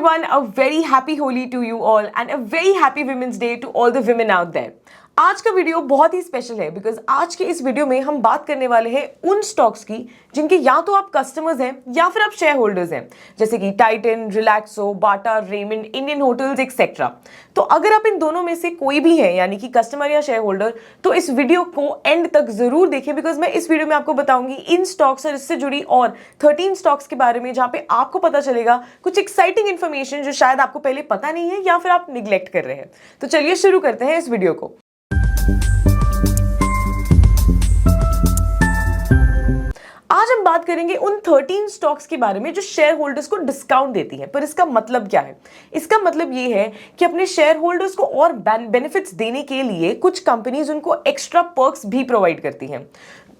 everyone, a very happy Holi to you all and a very happy Women's Day to all the women out there. आज का video बहुत ही special है because आज के इस video में हम बात करने वाले हैं उन स्टॉक्स की जिनके या तो आप कस्टमर्स हैं या फिर आप शेयर होल्डर्स हैं, जैसे कि टाइटन, रिलैक्सो, बाटा, रेमंड, इंडियन होटल्स एक्सेट्रा। तो अगर आप इन दोनों में से कोई भी है यानी कि कस्टमर या शेयर होल्डर, तो इस वीडियो को एंड तक जरूर देखें बिकॉज मैं इस वीडियो में आपको बताऊंगी इन स्टॉक्स और इससे जुड़ी और 13 स्टॉक्स के बारे में, जहां पे आपको पता चलेगा कुछ एक्साइटिंग इन्फॉर्मेशन जो शायद आपको पहले पता नहीं है या फिर आप निग्लेक्ट कर रहे हैं। तो चलिए शुरू करते हैं इस वीडियो को। आज हम बात करेंगे उन 13 स्टॉक्स के बारे में जो शेयर होल्डर्स को डिस्काउंट देती हैं। पर इसका मतलब क्या है? इसका मतलब ये है कि अपने शेयर होल्डर्स को और बेनिफिट्स देने के लिए कुछ कंपनीज उनको एक्स्ट्रा पर्क्स भी प्रोवाइड करती हैं।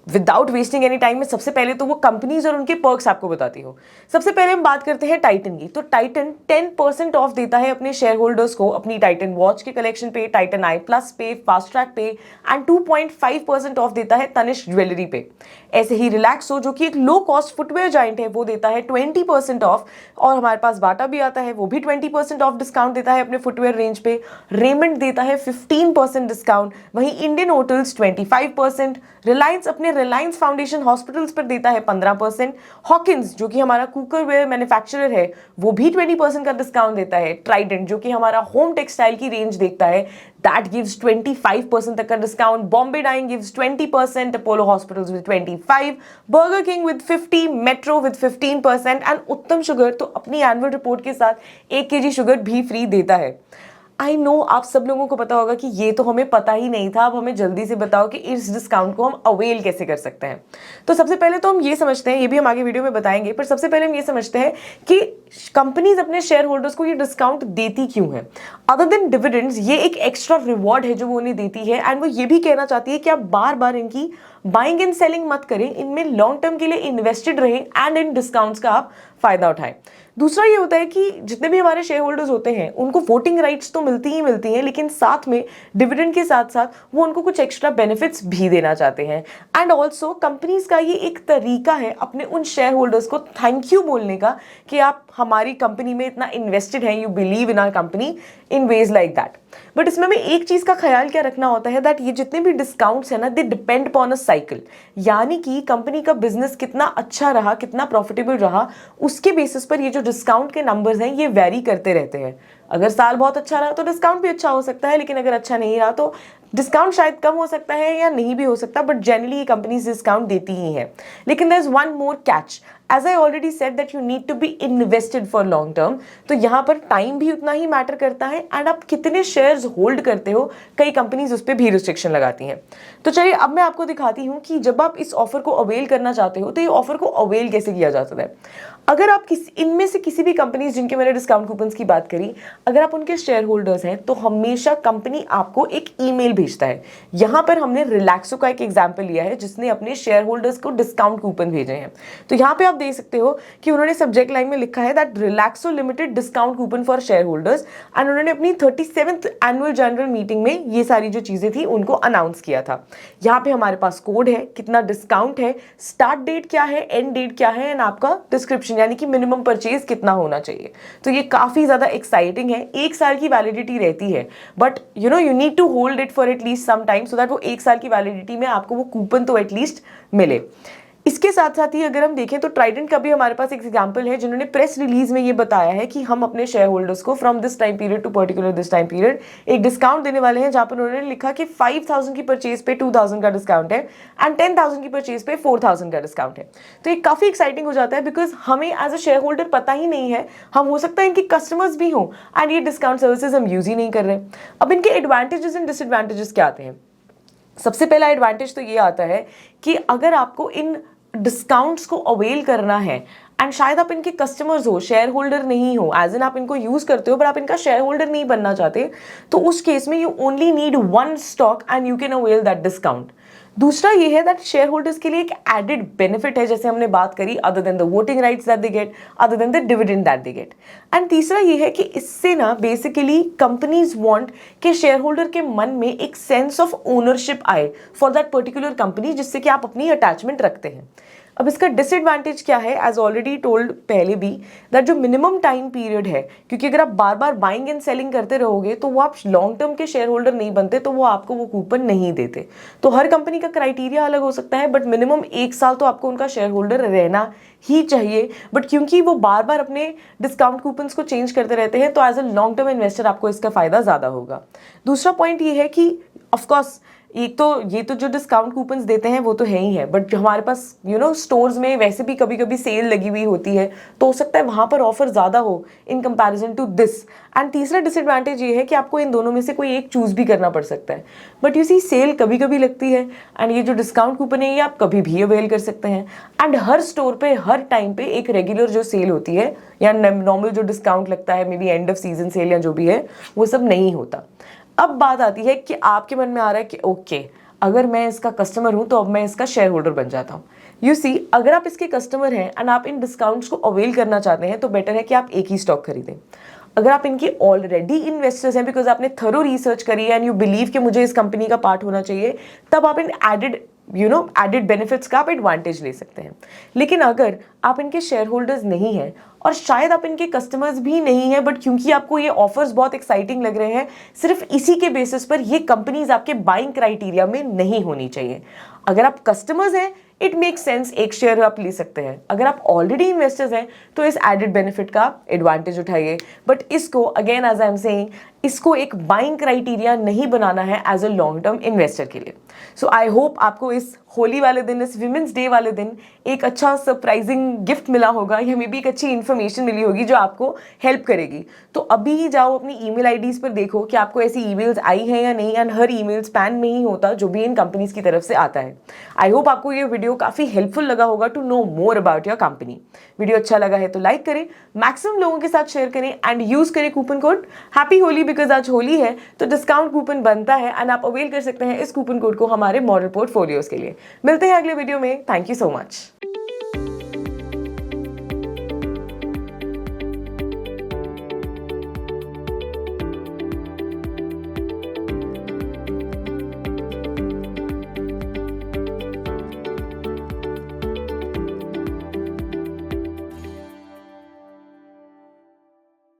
विदाउट वेस्टिंग एनी टाइम में सबसे पहले तो वो कंपनीज और उनके पर्क्स आपको बताती हूँ। सबसे पहले हम बात करते हैं टाइटन की। तो टाइटन 10% ऑफ देता है अपने शेयर होल्डर्स को अपनी टाइटन वॉच के कलेक्शन पे, टाइटन आई प्लस पे, फास्ट ट्रैक पे एंड 2.5% ऑफ देता है तनिष्क ज्वेलरी पे। ऐसे ही रिलैक्सो जो कि एक लो कॉस्ट फुटवेयर जाइंट है, वो देता है 20% ऑफ। और हमारे पास बाटा भी आता है, वो भी 20% ऑफ डिस्काउंट देता है अपने फुटवेयर रेंज पे। रेमंड देता है 15% डिस्काउंट, वहीं इंडियन होटल्स 25%, रिलायंस अपने रिलायंस फाउंडेशन हॉस्पिटल्स पर देता है 15%, हॉकिंस जो कि हमारा कुकरवेयर मैन्युफैक्चरर है वो भी 20% का डिस्काउंट देता है, ट्राइडेंट जो कि हमारा होम टेक्सटाइल की रेंज देखता है दैट गिव्स 25% तक का discount, Bombay Dyeing gives 20%, Apollo Hospitals with 25%, Burger King with 50%, Metro with 15% and Uttam Sugar तो अपनी एनुअल रिपोर्ट के साथ 1 kg शुगर भी फ्री देता है। आई नो आप सब लोगों को पता होगा कि ये तो हमें पता ही नहीं था, अब हमें जल्दी से बताओ कि इस डिस्काउंट को हम अवेल कैसे कर सकते हैं। तो सबसे पहले तो हम ये समझते हैं, ये भी हम आगे वीडियो में बताएंगे, पर सबसे पहले हम ये समझते हैं कि कंपनीज अपने शेयर होल्डर्स को ये डिस्काउंट देती क्यों है। अदर देन डिविडेंड्स, ये एक एक्स्ट्रा रिवॉर्ड है जो वो उन्हें देती है एंड वो ये भी कहना चाहती है कि आप बार बार इनकी बाइंग एंड सेलिंग मत करें, इनमें लॉन्ग टर्म के लिए इन्वेस्टेड रहें एंड इन डिस्काउंट्स का आप फायदा उठाएं। दूसरा ये होता है कि जितने भी हमारे शेयर होल्डर्स होते हैं उनको वोटिंग राइट्स तो मिलती ही मिलती हैं, लेकिन साथ में डिविडेंड के साथ साथ वो उनको कुछ एक्स्ट्रा बेनिफिट्स भी देना चाहते हैं। एंड ऑल्सो कंपनीज का ये एक तरीका है अपने उन शेयर होल्डर्स को थैंक यू बोलने का कि आप हमारी कंपनी में इतना इन्वेस्टेड हैं, you believe in our company in ways like that. But इसमें हमें एक चीज का ख्याल क्या रखना होता है दैट ये जितने भी डिस्काउंट्स है ना, they depend upon a cycle, यानी कि कंपनी का बिजनेस कितना अच्छा रहा, कितना प्रॉफिटेबल रहा, उसके बेसिस पर ये जो डिस्काउंट के नंबर्स हैं ये वेरी करते रहते हैं। अगर साल बहुत अच्छा रहा तो डिस्काउंट भी अच्छा हो सकता है, लेकिन अगर अच्छा नहीं रहा तो डिस्काउंट शायद कम हो सकता है या नहीं भी हो सकता, बट जनरली ये कंपनीज डिस्काउंट देती ही है। लेकिन there is one more catch, as I already said that you need to be invested for long term. तो यहाँ पर टाइम भी उतना ही मैटर करता है एंड आप कितने शेयर्स होल्ड करते हो, कई कंपनीज उस पर भी रिस्ट्रिक्शन लगाती हैं। तो चलिए अब मैं आपको दिखाती हूँ कि जब आप इस ऑफर को अवेल करना चाहते हो तो ये ऑफर को अवेल कैसे किया जा सकता है। अगर आप इनमें से किसी भी कंपनीज जिनके मैंने डिस्काउंट कूपन्स की बात करी, अगर आप उनके शेयर होल्डर्स हैं तो हमेशा कंपनी आपको एक ईमेल भेजता है। यहाँ पर हमने रिलैक्सो का एक एग्जांपल लिया है जिसने अपने शेयर होल्डर्स को डिस्काउंट कूपन भेजे हैं। तो यहाँ पे आप देख सकते हो कि उन्होंने सब्जेक्ट लाइन में लिखा है that Relaxo limited discount coupon for share holders and उन्होंने अपनी 37th एनुअल जनरल मीटिंग में ये सारी जो चीजें थी उनको अनाउंस किया था। यहाँ पे हमारे पास कोड है, कितना डिस्काउंट है, स्टार्ट डेट क्या है, एंड डेट क्या है एंड आपका डिस्क्रिप्शन यानी कि मिनिमम परचेज कितना होना चाहिए। तो ये काफी ज्यादा एक्साइटिंग है। 1 साल की वैलिडिटी रहती है, but you need to hold it for at least some time so that वो 1 साल की वैलिडिटी में आपको वो कूपन तो एटलीस्ट मिले। इसके साथ साथ ही अगर हम देखें तो ट्राइडेंट का भी हमारे पास एक एग्जांपल है जिन्होंने प्रेस रिलीज में ये बताया है कि हम अपने शेयर होल्डर्स को from this time period to particular this time period एक डिस्काउंट देने वाले हैं, जहां पर उन्होंने लिखा कि 5000 की परचेज पे 2000 का डिस्काउंट है एंड 10,000 की परचेज पे 4000 का डिस्काउंट है। तो ये काफी एक्साइटिंग हो जाता है बिकॉज हमें एज अ शेयर होल्डर पता ही नहीं है, हम हो सकता है इनके कस्टमर्स भी हों एंड ये डिस्काउंट सर्विसेज हम यूज ही नहीं कर रहे। अब इनके एडवांटेजेस एंड डिसएडवांटेजेस क्या आते हैं? सबसे पहला एडवांटेज तो ये आता है कि अगर आपको इन डिस्काउंट्स को अवेल करना है एंड शायद आप इनके कस्टमर्स हो, शेयर होल्डर नहीं हो, एज इन आप इनको यूज करते हो पर आप इनका शेयर होल्डर नहीं बनना चाहते, तो उस केस में you only need 1 stock and you can avail that discount. दूसरा ये है दैट शेयर होल्डर्स के लिए एक एडेड बेनिफिट है, जैसे हमने बात करी, other than the voting rights that they get, other than the dividend that they get. And तीसरा ये है कि इससे ना बेसिकली कंपनीज वांट कि शेयर होल्डर के मन में एक सेंस ऑफ ओनरशिप आए फॉर दैट पर्टिकुलर कंपनी, जिससे कि आप अपनी अटैचमेंट रखते हैं। अब इसका डिसएडवांटेज क्या है, एज ऑलरेडी टोल्ड पहले भी, दैट जो मिनिमम टाइम पीरियड है, क्योंकि अगर आप बार बार बाइंग एंड सेलिंग करते रहोगे तो वो आप लॉन्ग टर्म के शेयर होल्डर नहीं बनते, तो वो आपको वो कूपन नहीं देते। तो हर कंपनी का क्राइटेरिया अलग हो सकता है, बट मिनिमम 1 साल तो आपको उनका शेयर होल्डर रहना ही चाहिए। बट क्योंकि वो बार बार अपने डिस्काउंट कूपन्स को चेंज करते रहते हैं, तो as a long term investor आपको इसका फायदा ज़्यादा होगा। दूसरा पॉइंट ये है कि ऑफकोर्स एक तो ये तो जो डिस्काउंट कूपन्स देते हैं वो तो है ही है, बट हमारे पास स्टोर्स में वैसे भी कभी कभी सेल लगी हुई होती है, तो हो सकता है वहाँ पर ऑफर ज़्यादा हो in comparison to this. And तीसरा डिसएडवांटेज ये है कि आपको इन दोनों में से कोई एक चूज़ भी करना पड़ सकता है। बट यू सी सेल कभी कभी लगती है, एंड ये जो डिस्काउंट कूपन है ये आप कभी भी अवेल कर सकते हैं। एंड हर स्टोर पे हर टाइम पे एक रेगुलर जो सेल होती है या नॉर्मल जो डिस्काउंट लगता है, may be end off season cell या जो भी है, वो सब नहीं होता। अब बात आती है कि आपके मन में आ रहा है कि ओके, अगर मैं इसका कस्टमर हूं तो अब मैं इसका शेयर होल्डर बन जाता हूं। यू सी, अगर आप इसके कस्टमर हैं एंड आप इन डिस्काउंट्स को अवेल करना चाहते हैं तो बेटर है कि आप एक ही स्टॉक खरीदें। अगर आप इनके ऑलरेडी इन्वेस्टर्स हैं, बिकॉज आपने थरो रिसर्च करी है एंड यू बिलीव कि मुझे इस कंपनी का पार्ट होना चाहिए, तब आप इन एडेड बेनिफिट्स का आप एडवांटेज ले सकते हैं। लेकिन अगर आप इनके शेयर होल्डर्स नहीं हैं और शायद आप इनके कस्टमर्स भी नहीं हैं, बट क्योंकि आपको ये ऑफर्स बहुत एक्साइटिंग लग रहे हैं, सिर्फ इसी के बेसिस पर ये कंपनीज आपके बाइंग क्राइटेरिया में नहीं होनी चाहिए। अगर आप कस्टमर्स हैं, इट मेक सेंस, एक शेयर आप ले सकते हैं। अगर आप ऑलरेडी इन्वेस्टर्स हैं तो इस एडेड बेनिफिट का एडवांटेज उठाइए, बट इसको again as I am saying, इसको एक बाइंग क्राइटेरिया नहीं बनाना है as a long term investor के लिए। सो आई होप आपको इस होली वाले दिन, इस विमेंस डे वाले दिन एक अच्छा सरप्राइजिंग गिफ्ट मिला होगा, या मे बी एक अच्छी इन्फॉर्मेशन मिली होगी जो आपको हेल्प करेगी। तो अभी ही जाओ अपनी ईमेल आईडीज पर देखो कि आपको ऐसी ईमेल्स आई हैं या नहीं, एंड हर ईमेल स्पैम में ही होता जो भी इन कंपनीज की तरफ से आता है। आई होप आपको ये वीडियो काफ़ी हेल्पफुल लगा होगा to know more about your company. Video अच्छा लगा है तो लाइक करें, मैक्सिमम लोगों के साथ शेयर करें एंड यूज करें coupon code happy Holi, because आज होली है तो डिस्काउंट कूपन बनता है एंड आप अवेल कर सकते हैं इस कूपन कोड को हमारे मॉडल पोर्टफोलियोज के लिए। मिलते हैं अगले वीडियो में। Thank you so much.